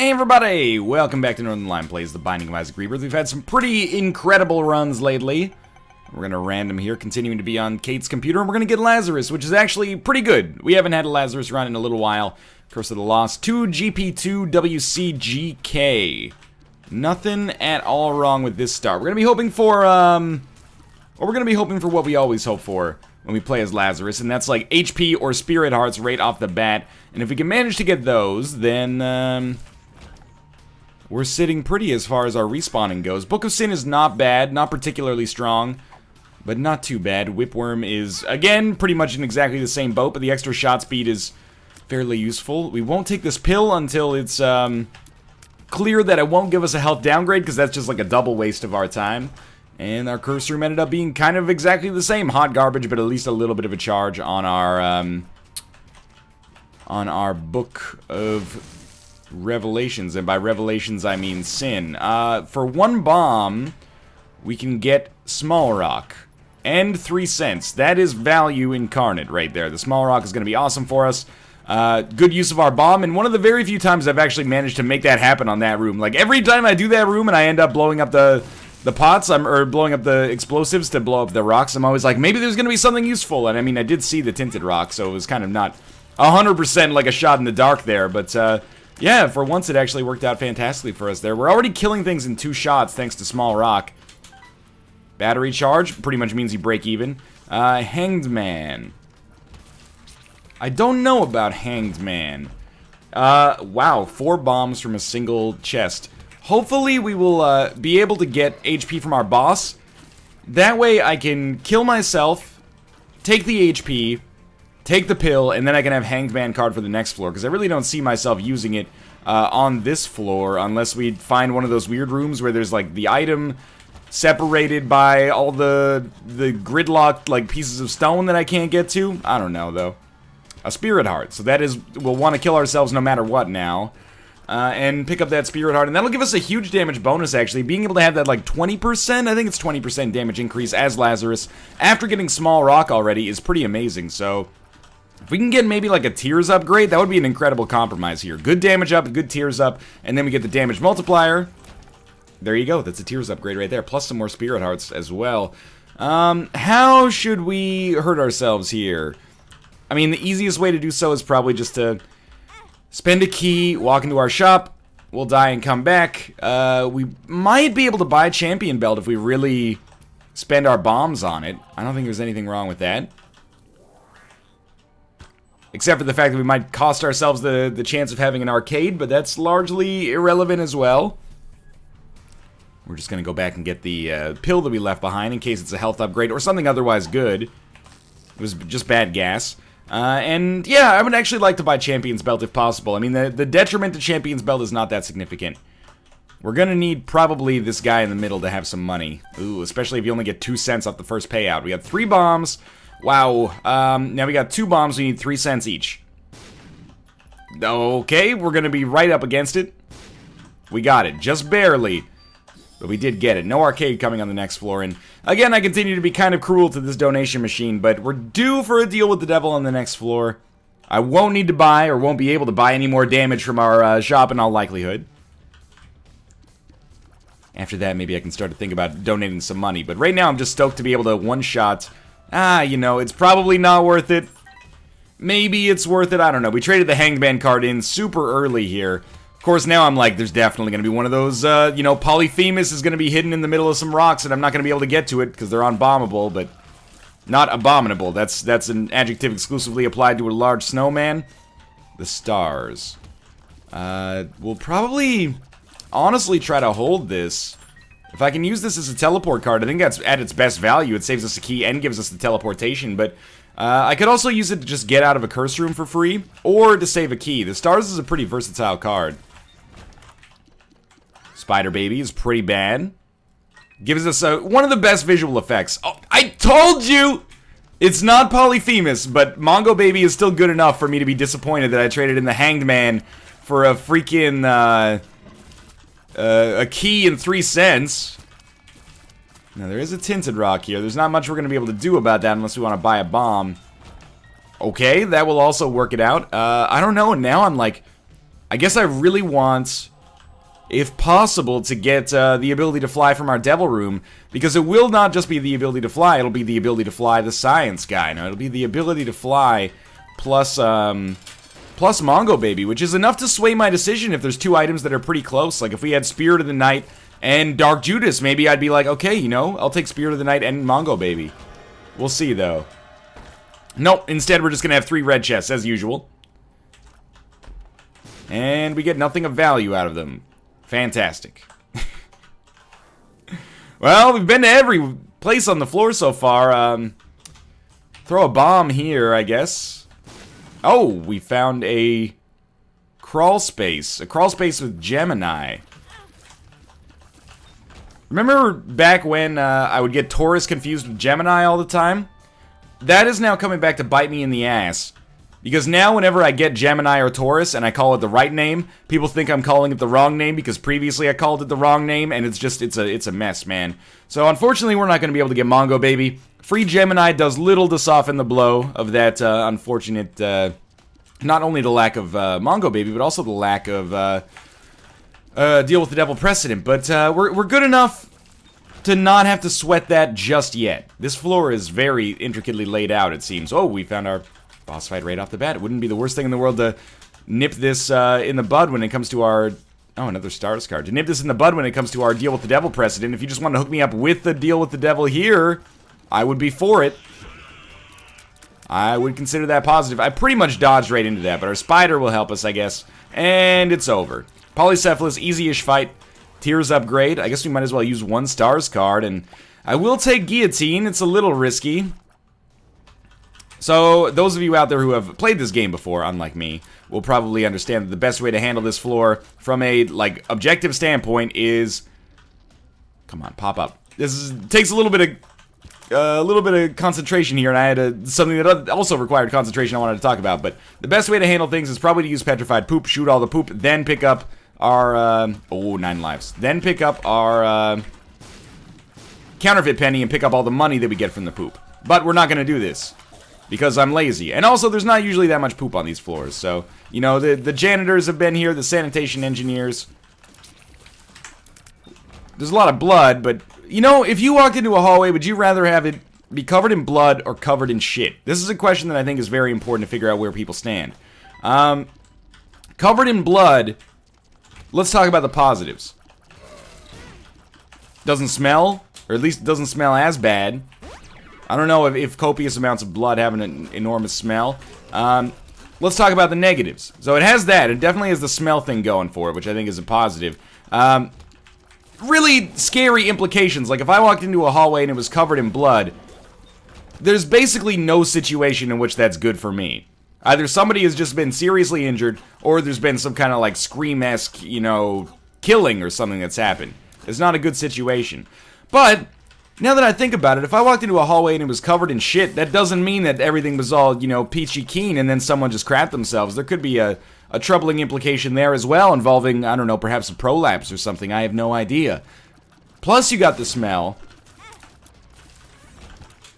Hey everybody! Welcome back to Northern Line Plays The Binding of Isaac Rebirth. We've had some pretty incredible runs lately. We're gonna random here, continuing to be on Kate's computer, and we're gonna get Lazarus, which is actually pretty good. We haven't had a Lazarus run in a little while. Curse of the Lost. 2 GP2 WCGK. Nothing at all wrong with this start. We're gonna be hoping for, we're gonna be hoping for what we always hope for when we play as Lazarus, and that's like HP or Spirit Hearts right off the bat. And if we can manage to get those, then, we're sitting pretty as far as our respawning goes. Book of Sin is not bad, not particularly strong, but not too bad. Whipworm is, again, pretty much in exactly the same boat, but the extra shot speed is fairly useful. We won't take this pill until it's clear that it won't give us a health downgrade, because that's just like a double waste of our time. And our curse room ended up being kind of exactly the same. Hot garbage, but at least a little bit of a charge on our Book of Revelations, and by Revelations I mean Sin. For 1 bomb, we can get Small Rock and 3 cents. That is value incarnate right there. The Small Rock is going to be awesome for us. Good use of our bomb, and one of the very few times I've actually managed to make that happen on that room. Like, every time I do that room and I end up blowing up the pots, or blowing up the explosives to blow up the rocks, I'm always like, maybe there's going to be something useful. And I mean, I did see the tinted rock, so it was kind of not 100% like a shot in the dark there, but yeah, for once it actually worked out fantastically for us there. We're already killing things in 2 shots thanks to Small Rock. Battery charge pretty much means you break even. Hanged Man. I don't know about Hanged Man. Wow, 4 bombs from a single chest. Hopefully we will be able to get HP from our boss. That way I can kill myself, take the HP, take the pill, and then I can have Hanged Man card for the next floor, because I really don't see myself using it on this floor unless we find one of those weird rooms where there's like the item separated by all the gridlocked like pieces of stone that I can't get to. I don't know though. A Spirit Heart, so that is, we'll want to kill ourselves no matter what now. And pick up that Spirit Heart, and that'll give us a huge damage bonus, actually. Being able to have that, like, 20%, I think it's 20% damage increase as Lazarus, after getting Small Rock already, is pretty amazing. So, if we can get maybe, like, a Tears upgrade, that would be an incredible compromise here. Good damage up, good Tears up, and then we get the damage multiplier. There you go, that's a Tears upgrade right there, plus some more Spirit Hearts as well. How should we hurt ourselves here? I mean, the easiest way to do so is probably just to spend a key, walk into our shop, we'll die and come back. We might be able to buy a champion belt if we really spend our bombs on it. I don't think there's anything wrong with that. Except for the fact that we might cost ourselves the chance of having an arcade, but that's largely irrelevant as well. We're just going to go back and get the pill that we left behind in case it's a health upgrade or something otherwise good. It was just bad gas. And yeah, I would actually like to buy Champion's Belt if possible. I mean, the detriment to Champion's Belt is not that significant. We're gonna need probably this guy in the middle to have some money. Ooh, especially if you only get 2 cents off the first payout. We got 3 bombs. Wow. Now we got 2 bombs, we need 3 cents each. Okay, we're gonna be right up against it. We got it, just barely. But we did get it. No arcade coming on the next floor. And again, I continue to be kind of cruel to this donation machine, but we're due for a deal with the devil on the next floor. I won't need to buy, or won't be able to buy any more damage from our shop in all likelihood. After that, maybe I can start to think about donating some money. But right now, I'm just stoked to be able to one-shot. You know, it's probably not worth it. Maybe it's worth it, I don't know. We traded the Hanged Man card in super early here. Of course, now I'm like, there's definitely going to be one of those, you know, Polyphemus is going to be hidden in the middle of some rocks, and I'm not going to be able to get to it, because they're unbombable, but not abominable. That's an adjective exclusively applied to a large snowman. The stars. We'll probably, honestly, try to hold this. If I can use this as a teleport card, I think that's at its best value. It saves us a key and gives us the teleportation, but I could also use it to just get out of a curse room for free, or to save a key. The stars is a pretty versatile card. Spider Baby is pretty bad. Gives us one of the best visual effects. Oh, I told you! It's not Polyphemus, but Mongo Baby is still good enough for me to be disappointed that I traded in the Hanged Man for a freaking, a key and 3 cents. Now, there is a tinted rock here. There's not much we're going to be able to do about that unless we want to buy a bomb. Okay, that will also work it out. I don't know. Now I'm like, I guess I really want if possible, to get the ability to fly from our Devil Room, because it will not just be the ability to fly, it'll be the ability to fly the Science Guy. No, it'll be the ability to fly plus Mongo Baby, which is enough to sway my decision if there's two items that are pretty close. Like, if we had Spirit of the Night and Dark Judas, maybe I'd be like, okay, you know, I'll take Spirit of the Night and Mongo Baby. We'll see, though. Nope, instead we're just gonna have 3 red chests, as usual. And we get nothing of value out of them. Fantastic. Well, we've been to every place on the floor so far. Throw a bomb here, I guess. Oh, we found a crawl space. A crawl space with Gemini. Remember back when I would get Taurus confused with Gemini all the time? That is now coming back to bite me in the ass. Because now whenever I get Gemini or Taurus and I call it the right name, people think I'm calling it the wrong name because previously I called it the wrong name, and it's just, it's a mess, man. So unfortunately we're not going to be able to get Mongo Baby. Free Gemini does little to soften the blow of that unfortunate, not only the lack of Mongo Baby, but also the lack of Deal with the Devil precedent. But we're good enough to not have to sweat that just yet. This floor is very intricately laid out, it seems. Oh, we found our boss fight right off the bat. It wouldn't be the worst thing in the world to nip this in the bud when it comes to our... Oh, another stars card. To nip this in the bud when it comes to our Deal with the Devil precedent. If you just want to hook me up with the Deal with the Devil here, I would be for it. I would consider that positive. I pretty much dodged right into that, but our spider will help us, I guess. And it's over. Polycephalus, easy-ish fight. Tears upgrade. I guess we might as well use 1 stars card, and I will take Guillotine. It's a little risky. So, those of you out there who have played this game before, unlike me, will probably understand that the best way to handle this floor from a, like, objective standpoint is... Come on, pop up. Takes a little bit of concentration here, and I had something that also required concentration I wanted to talk about, but the best way to handle things is probably to use Petrified Poop, shoot all the poop, then pick up our, 9 lives. Then pick up our, Counterfeit Penny and pick up all the money that we get from the poop. But we're not going to do this. Because I'm lazy. And also, there's not usually that much poop on these floors. So, you know, the janitors have been here, the sanitation engineers. There's a lot of blood, but, you know, if you walked into a hallway, would you rather have it be covered in blood or covered in shit? This is a question that I think is very important to figure out where people stand. Covered in blood, let's talk about the positives. Doesn't smell, or at least it doesn't smell as bad. I don't know if copious amounts of blood have an enormous smell. Let's talk about the negatives. So it has that. It definitely has the smell thing going for it, which I think is a positive. Really scary implications. Like, if I walked into a hallway and it was covered in blood, there's basically no situation in which that's good for me. Either somebody has just been seriously injured, or there's been some kind of, like, Scream-esque, you know, killing or something that's happened. It's not a good situation. But... now that I think about it, if I walked into a hallway and it was covered in shit, that doesn't mean that everything was all, you know, peachy keen and then someone just crapped themselves. There could be a troubling implication there as well involving, I don't know, perhaps a prolapse or something. I have no idea. Plus you got the smell.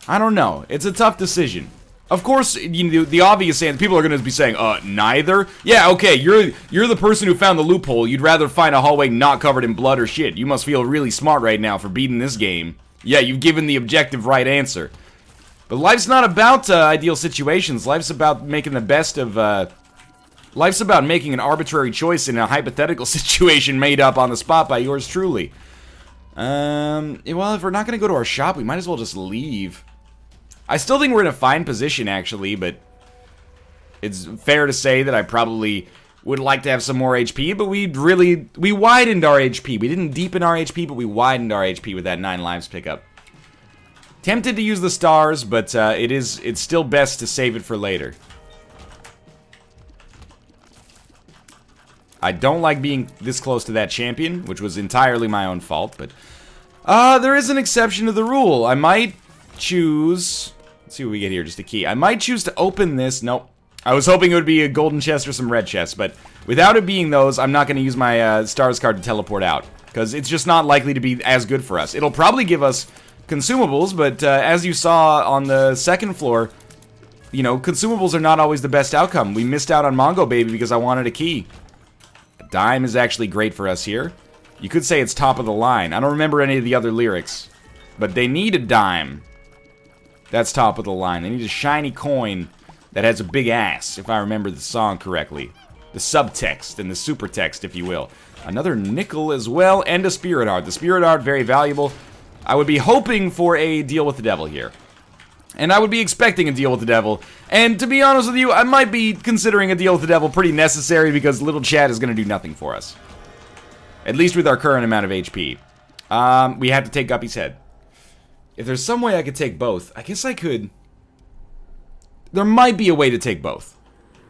I don't know. It's a tough decision. Of course, you know, the obvious answer, people are going to be saying, neither? Yeah, okay, you're the person who found the loophole. You'd rather find a hallway not covered in blood or shit. You must feel really smart right now for beating this game. Yeah, you've given the objective right answer. But life's not about ideal situations. Life's about making the best of, life's about making an arbitrary choice in a hypothetical situation made up on the spot by yours truly. Well, if we're not going to go to our shop, we might as well just leave. I still think we're in a fine position, actually, but it's fair to say that I probably would like to have some more HP, but we widened our HP. We didn't deepen our HP, but we widened our HP with that 9 lives pickup. Tempted to use the stars, but it's still best to save it for later. I don't like being this close to that champion, which was entirely my own fault, but there is an exception to the rule. I might choose... let's see what we get here, just a key. I might choose to open this. Nope. I was hoping it would be a golden chest or some red chests, but without it being those, I'm not going to use my stars card to teleport out, because it's just not likely to be as good for us. It'll probably give us consumables, but as you saw on the second floor, you know, consumables are not always the best outcome. We missed out on Mongo Baby because I wanted a key. Dime is actually great for us here. You could say it's top of the line. I don't remember any of the other lyrics. But they need a dime. That's top of the line. They need a shiny coin that has a big ass, if I remember the song correctly. The subtext and the supertext, if you will. Another nickel as well, and a spirit heart. The spirit heart, very valuable. I would be hoping for a deal with the devil here. And I would be expecting a deal with the devil. And to be honest with you, I might be considering a deal with the devil pretty necessary because little Chad is going to do nothing for us. At least with our current amount of HP. We have to take Guppy's head. If there's some way I could take both, I guess I could. There might be a way to take both.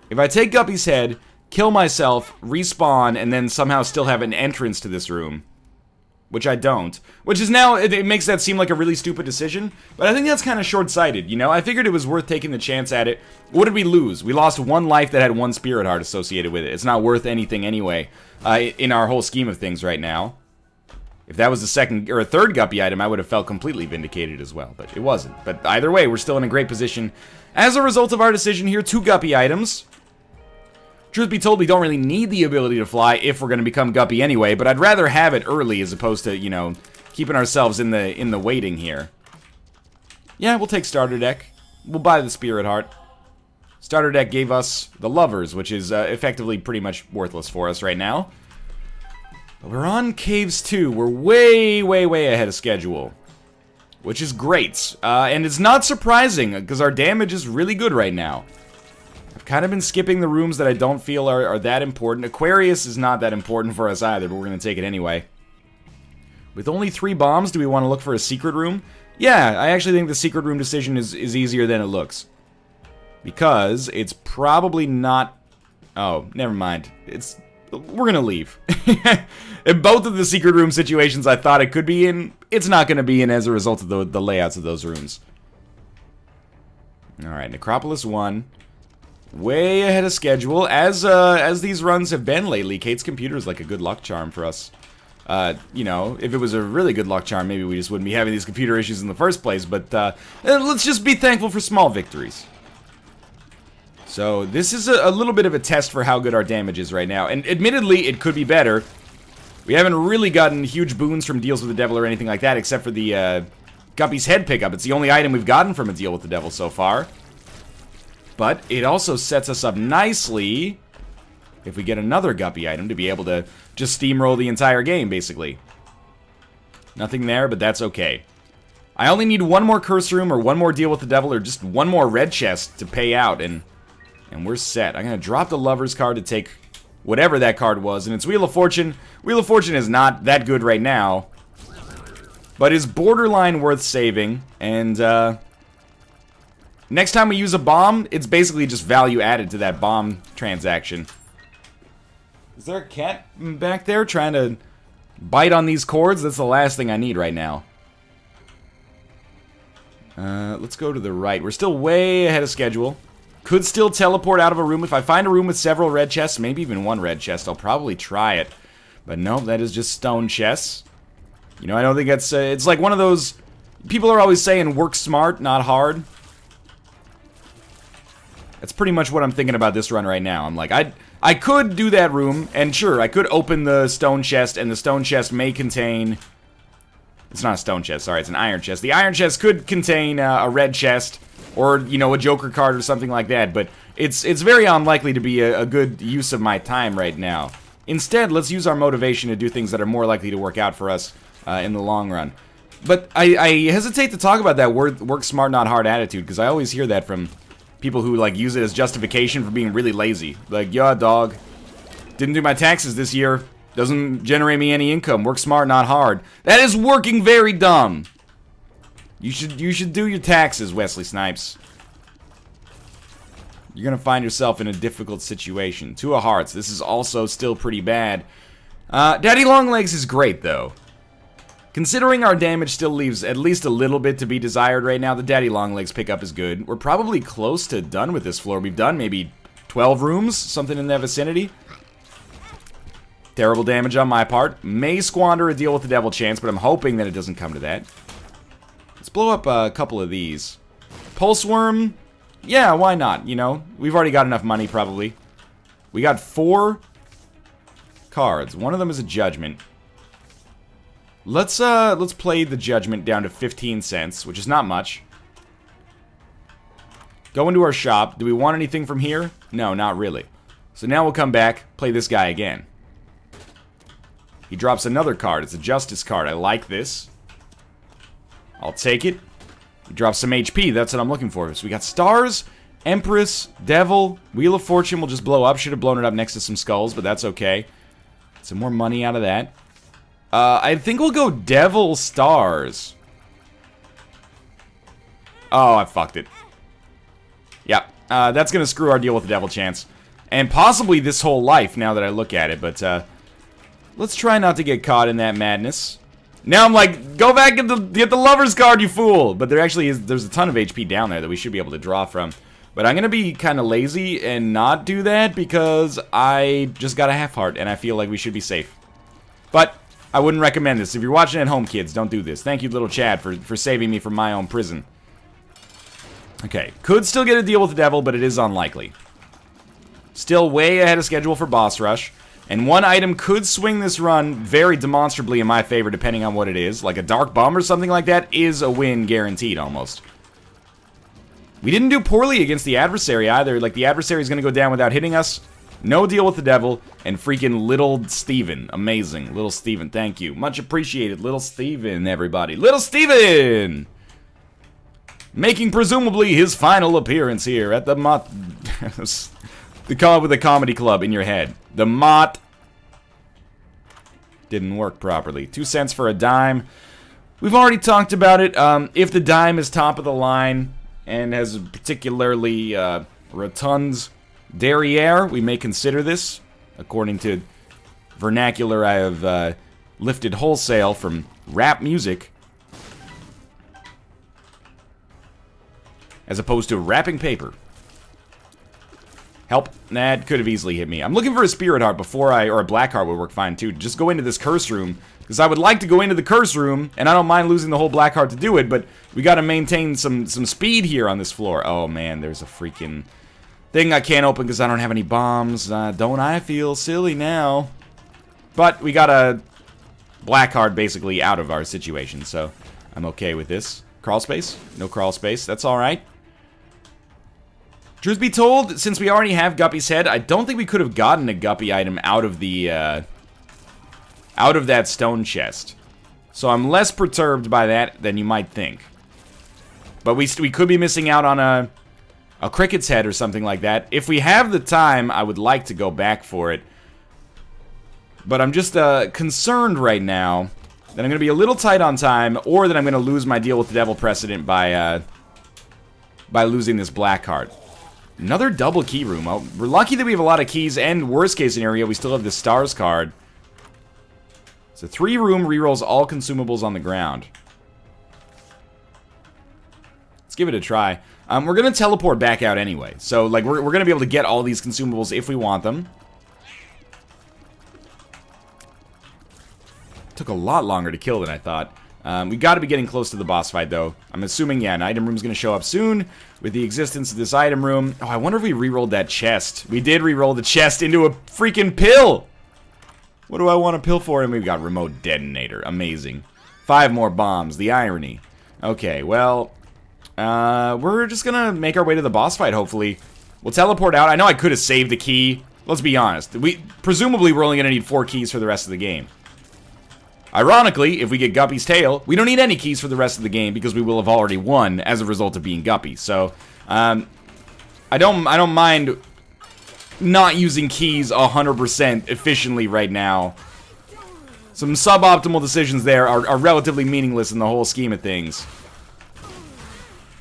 If I take Guppy's head, kill myself, respawn, and then somehow still have an entrance to this room. Which I don't. Which is now, it makes that seem like a really stupid decision. But I think that's kind of short-sighted, you know? I figured it was worth taking the chance at it. What did we lose? We lost one life that had one spirit heart associated with it. It's not worth anything anyway, in our whole scheme of things right now. If that was a second or a third Guppy item, I would have felt completely vindicated as well. But it wasn't. But either way, we're still in a great position. As a result of our decision here, 2 Guppy items. Truth be told, we don't really need the ability to fly if we're going to become Guppy anyway, but I'd rather have it early as opposed to, you know, keeping ourselves in the waiting here. Yeah, we'll take starter deck. We'll buy the spirit heart. Starter deck gave us the lovers, which is effectively pretty much worthless for us right now. But we're on Caves 2. We're way, way, way ahead of schedule. Which is great. And it's not surprising, because our damage is really good right now. I've kind of been skipping the rooms that I don't feel are that important. Aquarius is not that important for us either, but we're going to take it anyway. With only 3 bombs, do we want to look for a secret room? Yeah, I actually think the secret room decision is easier than it looks. Because it's probably not... Oh, never mind. We're gonna leave. In both of the secret room situations I thought it could be in, it's not gonna be in as a result of the layouts of those rooms. Alright, Necropolis 1. Way ahead of schedule, as these runs have been lately. Kate's computer is like a good luck charm for us. You know, if it was a really good luck charm, maybe we just wouldn't be having these computer issues in the first place, but let's just be thankful for small victories. So, this is a little bit of a test for how good our damage is right now, and admittedly, it could be better. We haven't really gotten huge boons from deals with the devil or anything like that, except for the Guppy's head pickup. It's the only item we've gotten from a deal with the devil so far. But it also sets us up nicely if we get another Guppy item to be able to just steamroll the entire game, basically. Nothing there, but that's okay. I only need one more curse room or one more deal with the devil or just one more red chest to pay out, and we're set. I'm going to drop the Lover's card to take whatever that card was, and it's Wheel of Fortune. Wheel of Fortune is not that good right now, but is borderline worth saving, and next time we use a bomb, it's basically just value added to that bomb transaction. Is there a cat back there trying to bite on these cords? That's the last thing I need right now. Let's go to the right. We're still way ahead of schedule. Could still teleport out of a room. If I find a room with several red chests, maybe even one red chest, I'll probably try it. But no, that is just stone chests. You know, I don't think that's... it's like one of those... People are always saying, work smart, not hard. That's pretty much what I'm thinking about this run right now. I'm like, I could do that room, and sure, I could open the stone chest, and the stone chest may contain... It's not a stone chest, sorry, it's an iron chest. The iron chest could contain a red chest, or, you know, a Joker card or something like that, but it's very unlikely to be a good use of my time right now. Instead, let's use our motivation to do things that are more likely to work out for us in the long run. But I hesitate to talk about that work smart, not hard attitude, because I always hear that from people who, like, use it as justification for being really lazy. Like, yeah, dog, didn't do my taxes this year. Doesn't generate me any income. Work smart, not hard. That is working very dumb. You should do your taxes, Wesley Snipes. You're gonna find yourself in a difficult situation. 2 of hearts. This is also still pretty bad. Daddy Longlegs is great, though. Considering our damage still leaves at least a little bit to be desired right now, the Daddy Longlegs pickup is good. We're probably close to done with this floor. We've done maybe 12 rooms, something in that vicinity. Terrible damage on my part. May squander a deal with the devil chance, but I'm hoping that it doesn't come to that. Let's blow up a couple of these. Pulse Worm? Yeah, why not, you know? We've already got enough money, probably. We got 4 cards. One of them is a judgment. Let's play the judgment down to 15 cents, which is not much. Go into our shop. Do we want anything from here? No, not really. So now we'll come back, play this guy again. He drops another card. It's a justice card. I like this. I'll take it. He drops some HP. That's what I'm looking for. So we got stars, Empress, Devil, Wheel of Fortune will just blow up. Should have blown it up next to some skulls, but that's okay. Some more money out of that. I think we'll go Devil Stars. Oh, I fucked it. Yeah, that's gonna screw our deal with the Devil Chance. And possibly this whole life, now that I look at it, but, let's try not to get caught in that madness. Now I'm like, go back and get the Lover's card, you fool! But there actually is, there's a ton of HP down there that we should be able to draw from. But I'm gonna be kind of lazy and not do that because I just got a half heart and I feel like we should be safe. But I wouldn't recommend this. If you're watching at home, kids, don't do this. Thank you, little Chad, for saving me from my own prison. Okay, could still get a deal with the Devil, but it is unlikely. Still way ahead of schedule for boss rush. And one item could swing this run very demonstrably in my favor, depending on what it is. Like a Dark Bomb or something like that is a win guaranteed, almost. We didn't do poorly against the adversary either. Like, the adversary is going to go down without hitting us. No deal with the Devil. And freaking Little Steven. Amazing. Little Steven, thank you. Much appreciated. Little Steven, everybody. Little Steven! Making presumably his final appearance here at the the comedy club in your head. The Mott. Didn't work properly. 2 cents for a dime. We've already talked about it. If the dime is top of the line and has a particularly rotund derriere, we may consider this. According to vernacular I have lifted wholesale from rap music. As opposed to wrapping paper. Help. That could have easily hit me. I'm looking for a Spirit Heart before or a Black Heart would work fine too. Just go into this curse room. Because I would like to go into the curse room, and I don't mind losing the whole Black Heart to do it, but we gotta maintain some speed here on this floor. Oh man, there's a freaking thing I can't open because I don't have any bombs. Don't I feel silly now? But we got a Black Heart basically out of our situation, so I'm okay with this. Crawl space? No crawl space. That's alright. Truth be told, since we already have Guppy's head, I don't think we could have gotten a Guppy item out of the, out of that stone chest. So I'm less perturbed by that than you might think. But we could be missing out on a cricket's head or something like that. If we have the time, I would like to go back for it. But I'm just, concerned right now that I'm going to be a little tight on time, or that I'm going to lose my deal with the Devil Precedent by losing this Black Heart. Another double key room. Well, we're lucky that we have a lot of keys, and worst case scenario, we still have the stars card. It's a 3-room, rerolls all consumables on the ground. Let's give it a try. We're gonna teleport back out anyway, so like we're gonna be able to get all these consumables if we want them. Took a lot longer to kill than I thought. We gotta be getting close to the boss fight, though. I'm assuming, yeah, an item room's gonna show up soon with the existence of this item room. Oh, I wonder if we re-rolled that chest. We did re-roll the chest into a freaking pill! What do I want a pill for? And we've got remote detonator. Amazing. 5 more bombs. The irony. Okay, well, we're just gonna make our way to the boss fight, hopefully. We'll teleport out. I know I could have saved a key. Let's be honest. Presumably, we're only gonna need 4 keys for the rest of the game. Ironically, if we get Guppy's tail, we don't need any keys for the rest of the game because we will have already won as a result of being Guppy. So, I don't mind not using keys 100% efficiently right now. Some suboptimal decisions there are relatively meaningless in the whole scheme of things.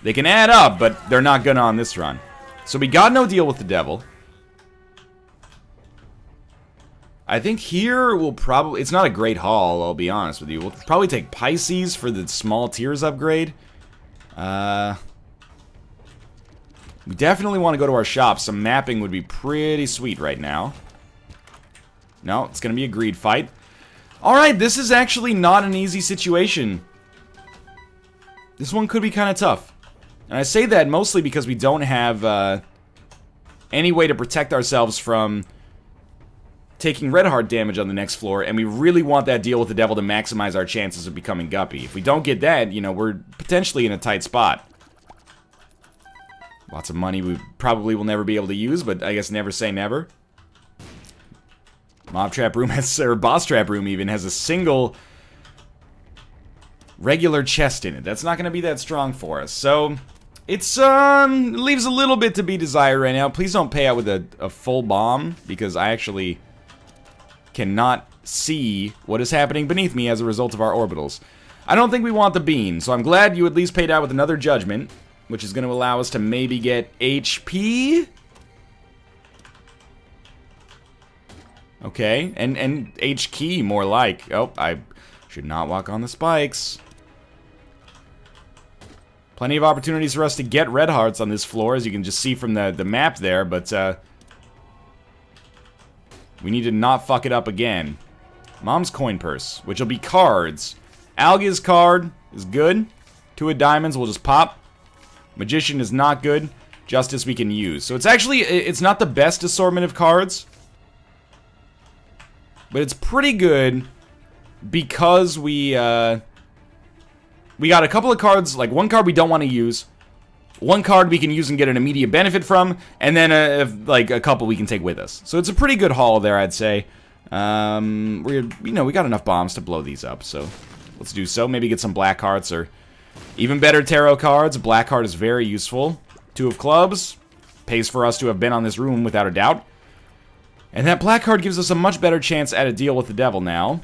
They can add up, but they're not gonna on this run. So we got no deal with the Devil. I think here we'll probably... It's not a great haul, I'll be honest with you. We'll probably take Pisces for the small tiers upgrade. We definitely want to go to our shop. Some mapping would be pretty sweet right now. No, it's going to be a greed fight. Alright, this is actually not an easy situation. This one could be kind of tough. And I say that mostly because we don't have any way to protect ourselves from taking red heart damage on the next floor, and we really want that deal with the devil to maximize our chances of becoming Guppy. If we don't get that, you know, we're potentially in a tight spot. Lots of money we probably will never be able to use, but I guess never say never. Mob Trap Room has, or Boss Trap Room even, has a single regular chest in it. That's not going to be that strong for us. So, it's, leaves a little bit to be desired right now. Please don't pay out with a full bomb, because I actually cannot see what is happening beneath me as a result of our orbitals. I don't think we want the bean, so I'm glad you at least paid out with another judgment, which is going to allow us to maybe get HP? Okay, and H key more like. Oh, I should not walk on the spikes. Plenty of opportunities for us to get red hearts on this floor, as you can just see from the map there, but we need to not fuck it up again. Mom's coin purse, which will be cards. Alga's card is good. 2 of diamonds will just pop. Magician is not good. Justice we can use. So it's actually, it's not the best assortment of cards, but it's pretty good because we got a couple of cards, like one card we don't want to use, one card we can use and get an immediate benefit from, and then like a couple we can take with us. So it's a pretty good haul there, I'd say. We got enough bombs to blow these up, so let's do so. Maybe get some black hearts or even better tarot cards. Black heart is very useful. 2 of clubs pays for us to have been on this room without a doubt. And that black card gives us a much better chance at a deal with the devil now.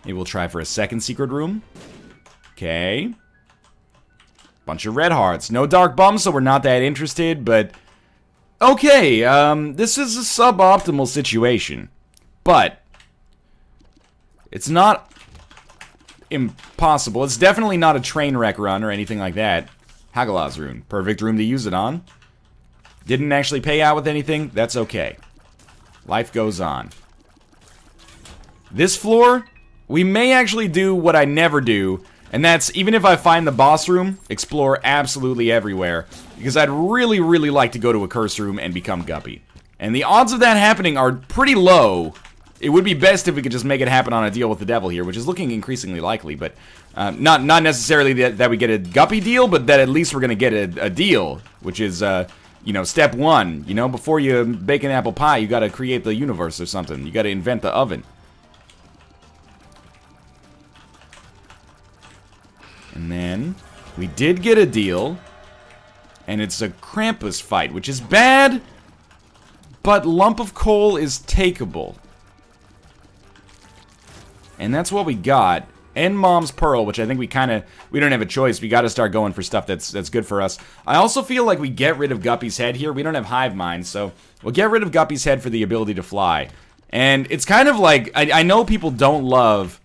Maybe we'll try for a second secret room. Okay. Bunch of red hearts. No dark bums, so we're not that interested, but... Okay, this is a suboptimal situation. But... it's not impossible. It's definitely not a train wreck run or anything like that. Hagalah's rune. Perfect room to use it on. Didn't actually pay out with anything. That's okay. Life goes on. This floor, we may actually do what I never do, and that's, even if I find the boss room, explore absolutely everywhere, because I'd really, really like to go to a curse room and become Guppy. And the odds of that happening are pretty low. It would be best if we could just make it happen on a deal with the devil here, which is looking increasingly likely, but not necessarily that we get a Guppy deal, but that at least we're going to get a deal, which is... you know, step 1, you know, before you bake an apple pie, you gotta create the universe or something. You gotta invent the oven. And then, we did get a deal, and it's a Krampus fight, which is bad, but lump of coal is takeable. And that's what we got. And Mom's Pearl, which I think we don't have a choice. We gotta start going for stuff that's good for us. I also feel like we get rid of Guppy's head here. We don't have hive mind, so we'll get rid of Guppy's head for the ability to fly. And it's kind of like, I know people don't love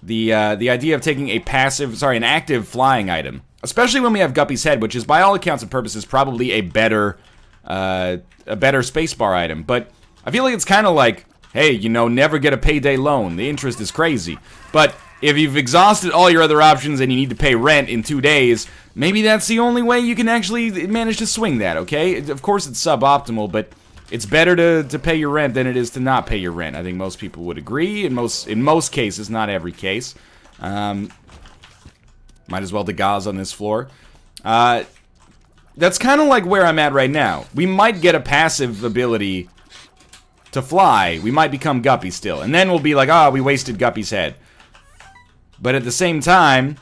the idea of taking an active flying item. Especially when we have Guppy's head, which is by all accounts and purposes probably a better spacebar item. But I feel like it's kind of like, hey, you know, never get a payday loan. The interest is crazy. But if you've exhausted all your other options and you need to pay rent in 2 days, maybe that's the only way you can actually manage to swing that, okay? Of course it's suboptimal, but it's better to pay your rent than it is to not pay your rent. I think most people would agree. In most cases, not every case. Might as well degauss on this floor. That's kind of like where I'm at right now. We might get a passive ability to fly. We might become Guppy still. And then we'll be like, we wasted Guppy's head. But at the same time,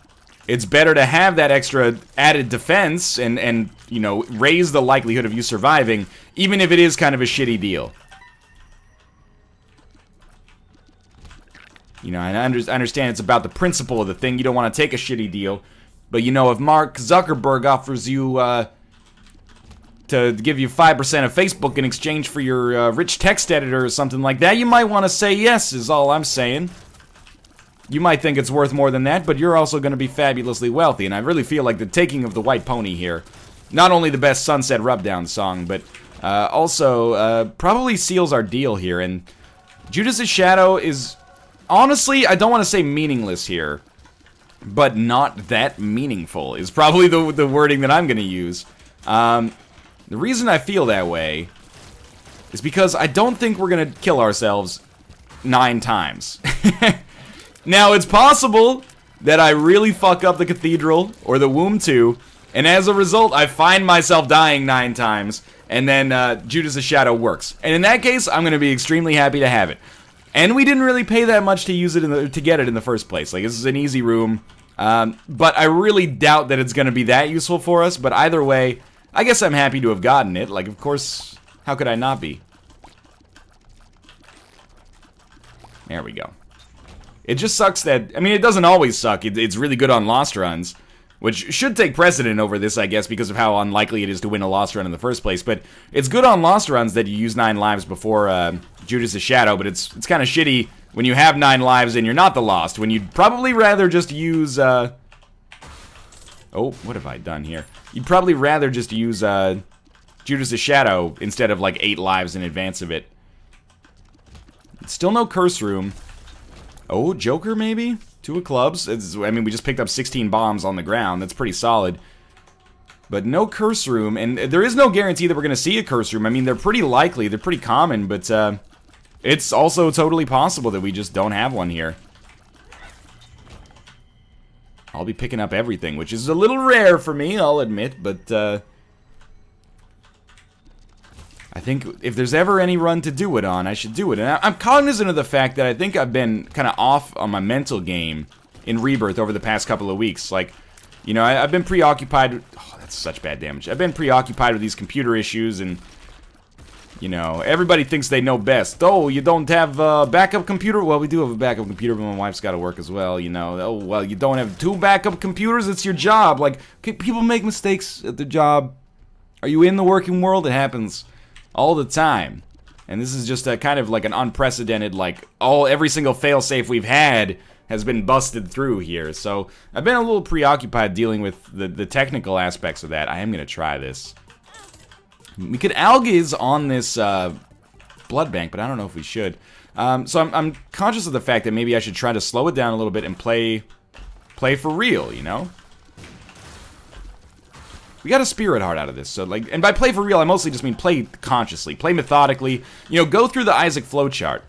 it's better to have that extra added defense and you know, raise the likelihood of you surviving, even if it is kind of a shitty deal. You know, I understand it's about the principle of the thing. You don't want to take a shitty deal. But, you know, if Mark Zuckerberg offers you, to give you 5% of Facebook in exchange for your rich text editor or something like that, you might want to say yes, is all I'm saying. You might think it's worth more than that, but you're also going to be fabulously wealthy, and I really feel like the taking of the white pony here, not only the best Sunset Rubdown song, but also probably seals our deal here, and Judas's Shadow is, honestly, I don't want to say meaningless here, but not that meaningful is probably the wording that I'm going to use. The reason I feel that way is because I don't think we're gonna kill ourselves 9 times. Now, it's possible that I really fuck up the Cathedral or the Womb 2, and as a result, I find myself dying 9 times, and then Judas' Shadow works. And in that case, I'm gonna be extremely happy to have it. And we didn't really pay that much to use it to get it in the first place. Like, this is an easy room, but I really doubt that it's gonna be that useful for us. But either way, I guess I'm happy to have gotten it. Like, of course, how could I not be? There we go. It just sucks that, I mean, it doesn't always suck. It's really good on lost runs, which should take precedent over this, I guess, because of how unlikely it is to win a lost run in the first place. But it's good on lost runs that you use 9 lives before Judas' Shadow, but it's kind of shitty when you have 9 lives and you're not the lost, when you'd probably rather just use, oh, what have I done here? You'd probably rather just use, Judas' Shadow instead of, like, 8 lives in advance of it. Still no curse room. Oh, Joker, maybe? 2 of clubs. I mean, we just picked up 16 bombs on the ground. That's pretty solid. But no curse room, and there is no guarantee that we're going to see a curse room. I mean, they're pretty likely. They're pretty common, but it's also totally possible that we just don't have one here. I'll be picking up everything, which is a little rare for me, I'll admit, but I think if there's ever any run to do it on, I should do it. And I'm cognizant of the fact that I think I've been kind of off on my mental game in Rebirth over the past couple of weeks. Like, you know, I've been preoccupied with, oh, that's such bad damage. I've been preoccupied with these computer issues, and, you know, everybody thinks they know best. Oh, you don't have a backup computer? Well, we do have a backup computer, but my wife's got to work as well, you know. Oh, well, you don't have 2 backup computers? It's your job. Like, people make mistakes at their job. Are you in the working world? It happens all the time. And this is just a kind of like an unprecedented, like, every single failsafe we've had has been busted through here. So I've been a little preoccupied dealing with the technical aspects of that. I am going to try this. We could Algiz on this blood bank, but I don't know if we should. So I'm conscious of the fact that maybe I should try to slow it down a little bit and play for real, you know? We got a spirit heart out of this, so like, and by play for real, I mostly just mean play consciously, play methodically, you know, go through the Isaac flowchart.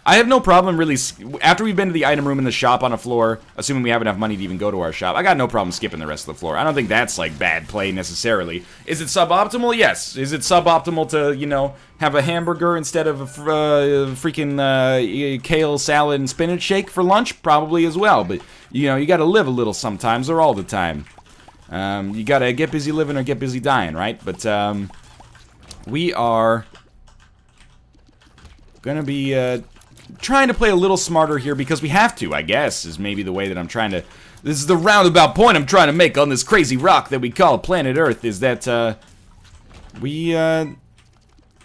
I have no problem really, after we've been to the item room in the shop on a floor, assuming we have enough money to even go to our shop, I got no problem skipping the rest of the floor. I don't think that's, like, bad play necessarily. Is it suboptimal? Yes. Is it suboptimal to, you know, have a hamburger instead of a freaking kale salad and spinach shake for lunch? Probably as well, but, you know, you gotta live a little sometimes, or all the time. You gotta get busy living or get busy dying, right? But, we are gonna be, trying to play a little smarter here because we have to, I guess, is maybe the way that I'm trying to... This is the roundabout point I'm trying to make on this crazy rock that we call planet Earth, is that, we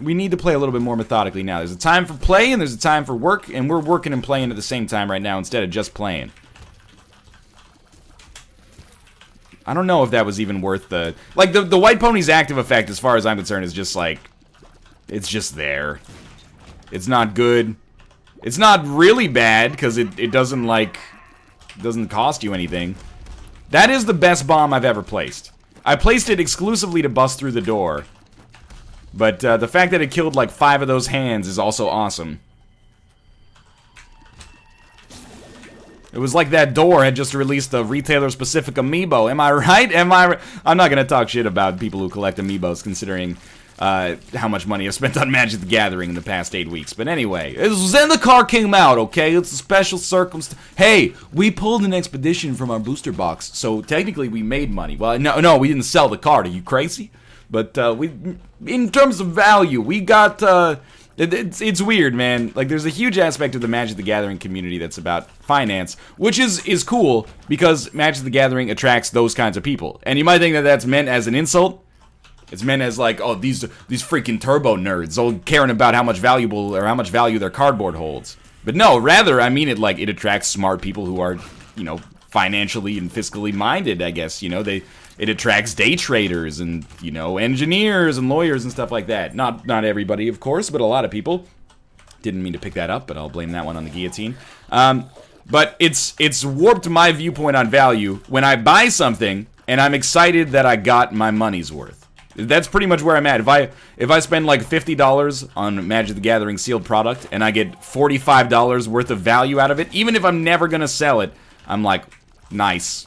need to play a little bit more methodically now. There's a time for play and there's a time for work, and we're working and playing at the same time right now instead of just playing. I don't know if that was even worth the... Like, the White Pony's active effect, as far as I'm concerned, is just, like... It's just there. It's not good. It's not really bad, because it doesn't, like... doesn't cost you anything. That is the best bomb I've ever placed. I placed it exclusively to bust through the door. But, the fact that it killed, like, 5 of those hands is also awesome. It was like that door had just released a retailer-specific amiibo. Am I right? I'm not gonna talk shit about people who collect amiibos, considering how much money I've spent on Magic the Gathering in the past 8 weeks. But anyway, it was then the car came out, okay? It's a special circumstance. Hey, we pulled an expedition from our booster box, so technically we made money. Well, no, we didn't sell the car. Are you crazy? But in terms of value, we got... It's weird, man. Like, there's a huge aspect of the Magic the Gathering community that's about finance, which is cool, because Magic the Gathering attracts those kinds of people. And you might think that that's meant as an insult. It's meant as, like, oh, these freaking turbo nerds, all caring about how much value their cardboard holds. But no, rather, I mean it like it attracts smart people who are, you know, financially and fiscally minded, I guess. You know, it attracts day traders and, you know, engineers and lawyers and stuff like that. Not everybody, of course, but a lot of people. Didn't mean to pick that up, but I'll blame that one on the guillotine. But it's warped my viewpoint on value when I buy something and I'm excited that I got my money's worth. That's pretty much where I'm at. If I spend like $50 on Magic the Gathering sealed product and I get $45 worth of value out of it, even if I'm never gonna sell it, I'm like, nice.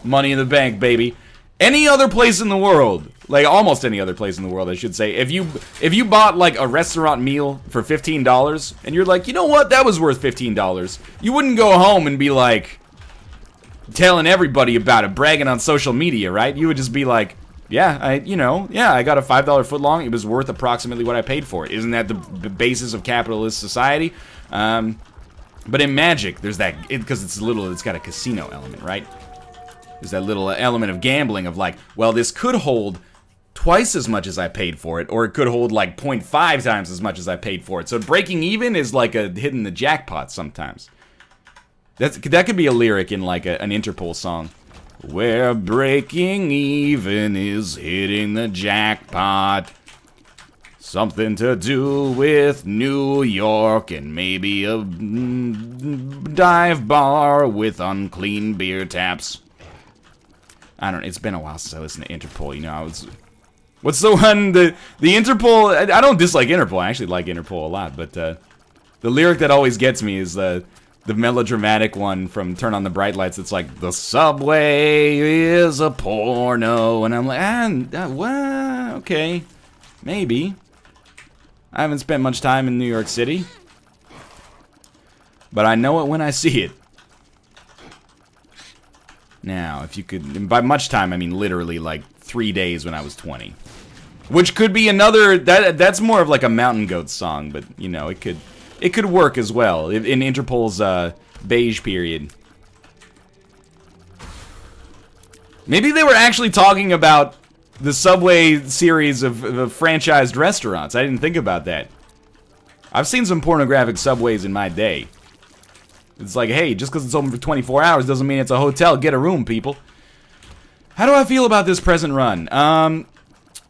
Money in the bank, baby. Any other place in the world, like almost any other place in the world, I should say, if you bought like a restaurant meal for $15 and you're like, you know what, that was worth $15, you wouldn't go home and be like telling everybody about it, bragging on social media, right? You would just be like, yeah, I got a $5 footlong. It was worth approximately what I paid for it. Isn't that the basis of capitalist society? But in Magic, there's that, because it's got a casino element, right? There's that little element of gambling of like, well, this could hold twice as much as I paid for it, or it could hold like 0.5 times as much as I paid for it. So breaking even is like a hitting the jackpot sometimes. That could be a lyric in like an Interpol song. Where breaking even is hitting the jackpot. Something to do with New York and maybe a dive bar with unclean beer taps. I don't know, it's been a while since I listened to Interpol, you know, what's the one, the Interpol, I don't dislike Interpol, I actually like Interpol a lot, but the lyric that always gets me is the melodramatic one from Turn on the Bright Lights. It's like, the subway is a porno, and I'm like, what? Okay, maybe. I haven't spent much time in New York City, but I know it when I see it. Now, if you could, by much time, I mean literally like 3 days when I was 20. Which could be another, that's more of like a Mountain Goat song, but, you know, it could work as well in Interpol's beige period. Maybe they were actually talking about the Subway series of franchised restaurants. I didn't think about that. I've seen some pornographic Subways in my day. It's like, hey, just because it's open for 24 hours doesn't mean it's a hotel. Get a room, people. How do I feel about this present run?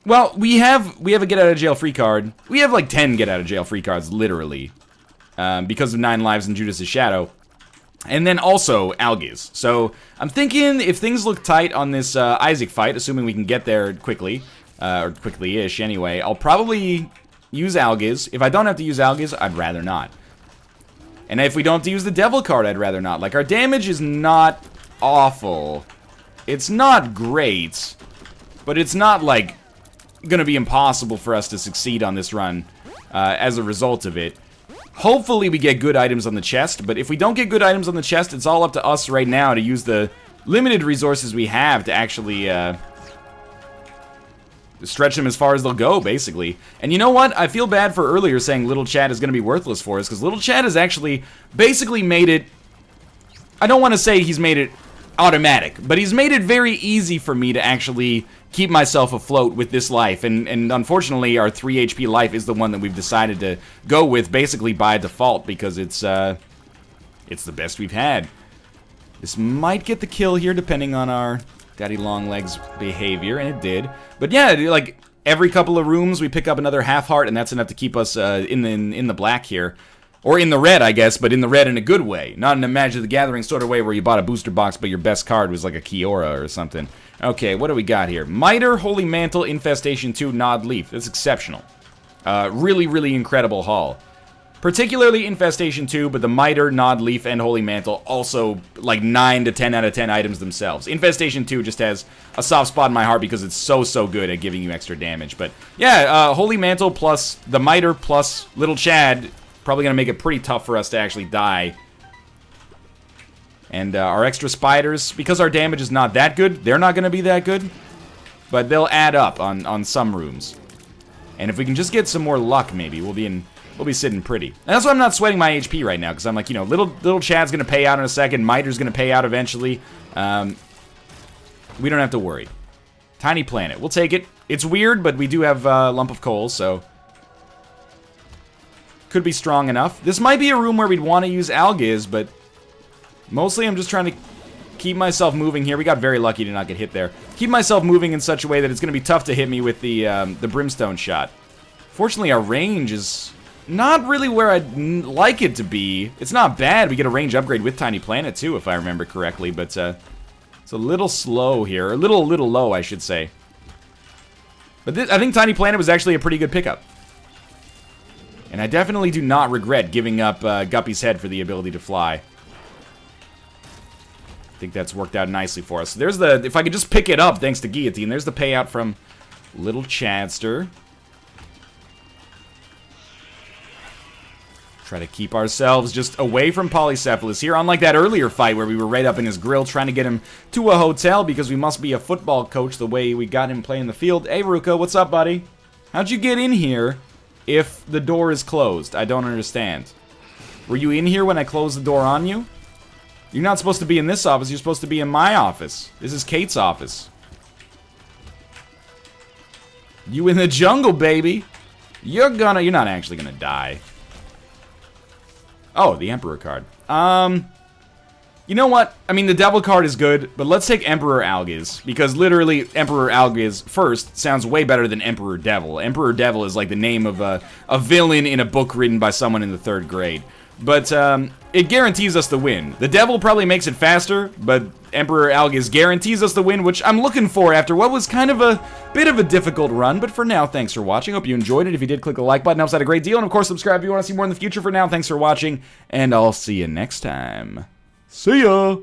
Well, we have a get out of jail free card. We have like 10 get out of jail free cards, literally. Because of 9 lives in Judas' Shadow. And then also Algiz. So I'm thinking if things look tight on this Isaac fight, assuming we can get there quickly, or quickly-ish anyway, I'll probably use Algiz. If I don't have to use Algiz, I'd rather not. And if we don't have to use the Devil card, I'd rather not. Like, our damage is not awful. It's not great, but it's not, like, gonna be impossible for us to succeed on this run as a result of it. Hopefully we get good items on the chest, but if we don't get good items on the chest, it's all up to us right now to use the limited resources we have to actually stretch them as far as they'll go, basically. And you know what? I feel bad for earlier saying Little Chad is going to be worthless for us, because Little Chad has actually basically made it... I don't want to say he's made it automatic, but he's made it very easy for me to actually keep myself afloat with this life, and unfortunately our 3 HP life is the one that we've decided to go with basically by default, because it's the best we've had. This might get the kill here depending on our Daddy Longlegs behavior, and it did. But yeah, like every couple of rooms we pick up another half heart, and that's enough to keep us in the black here. Or in the red, I guess, but in the red in a good way. Not in a Magic the Gathering sort of way where you bought a booster box, but your best card was like a Kiora or something. Okay, what do we got here? Miter, Holy Mantle, Infestation 2, Nod Leaf. That's exceptional. Really, really incredible haul. Particularly Infestation 2, but the Miter, Nod Leaf, and Holy Mantle also like 9 to 10 out of 10 items themselves. Infestation 2 just has a soft spot in my heart because it's so good at giving you extra damage. But yeah, Holy Mantle plus the Miter plus Little Chad... probably going to make it pretty tough for us to actually die. And our extra spiders, because our damage is not that good, they're not going to be that good. But they'll add up on some rooms. And if we can just get some more luck, maybe, we'll be sitting pretty. And that's why I'm not sweating my HP right now, because I'm like, you know, little Chad's going to pay out in a second, Miter's going to pay out eventually. We don't have to worry. Tiny Planet, we'll take it. It's weird, but we do have a lump of coal, so... could be strong enough. This might be a room where we'd want to use Algiz, but mostly I'm just trying to keep myself moving here. We got very lucky to not get hit there. Keep myself moving in such a way that it's going to be tough to hit me with the Brimstone shot. Fortunately, our range is not really where I'd like it to be. It's not bad. We get a range upgrade with Tiny Planet, too, if I remember correctly, but it's a little slow here. A little low, I should say. But I think Tiny Planet was actually a pretty good pickup. And I definitely do not regret giving up Guppy's head for the ability to fly. I think that's worked out nicely for us. There's the, if I could just pick it up thanks to Guillotine, there's the payout from Little Chadster. Try to keep ourselves just away from Polycephalus here, unlike that earlier fight where we were right up in his grill trying to get him to a hotel because we must be a football coach the way we got him playing the field. Hey, Ruka, what's up, buddy? How'd you get in here if the door is closed? I don't understand. Were you in here when I closed the door on you? You're not supposed to be in this office, you're supposed to be in my office. This is Kate's office. You in the jungle, baby. You're not actually gonna die. Oh, the Emperor card. You know what? I mean, the Devil card is good, but let's take Emperor Algiz, because literally, Emperor Algiz first sounds way better than Emperor Devil. Emperor Devil is like the name of a villain in a book written by someone in the 3rd grade. But, it guarantees us the win. The Devil probably makes it faster, but Emperor Algiz guarantees us the win, which I'm looking for after what was kind of a bit of a difficult run. But for now, thanks for watching. Hope you enjoyed it. If you did, click the like button. Helps out a great deal. And of course, subscribe if you want to see more in the future. For now, thanks for watching, and I'll see you next time. See ya!